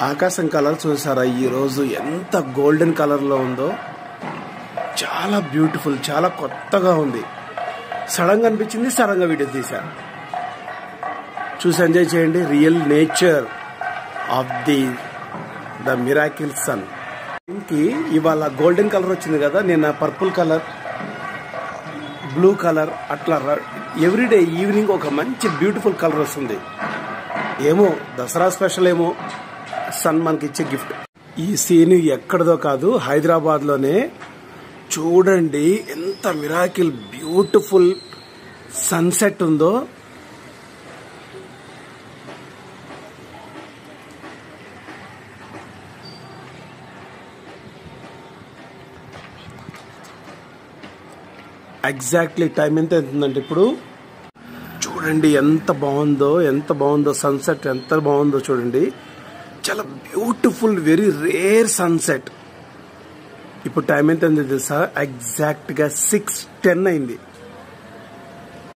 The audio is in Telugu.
ఆకాశం కలర్ చూసారా ఈరోజు ఎంత గోల్డెన్ కలర్లో ఉందో. చాలా బ్యూటిఫుల్, చాలా కొత్తగా ఉంది. సడన్గా అనిపించింది, సడన్గా వీడియో తీశాను. చూసి ఎంజాయ్ చేయండి. Real nature of the miracle sun. దీనికి ఇవాళ గోల్డెన్ కలర్ వచ్చింది కదా, నేను పర్పుల్ కలర్, బ్లూ కలర్ అట్లా ఎవ్రీడే ఈవినింగ్ ఒక మంచి బ్యూటిఫుల్ కలర్ వస్తుంది. ఏమో దసరా స్పెషల్ ఏమో సన్ మనకి ఇచ్చే గిఫ్ట్. ఈ సీన్ ఎక్కడదో కాదు, హైదరాబాద్ లోనే. చూడండి ఎంత మిరాకిల్ బ్యూటిఫుల్ సన్సెట్ ఉందో. ఎగ్జాక్ట్లీ టైం ఎంత అవుతుందంటే ఇప్పుడు చూడండి ఎంత బాగుందో సన్సెట్, ఎంత బాగుందో చూడండి. చాలా బ్యూటిఫుల్, వెరీ రేర్ సన్సెట్. ఇప్పుడు టైం ఎంత తెలుసా? ఎగ్జాక్ట్ గా 6:10 అయింది.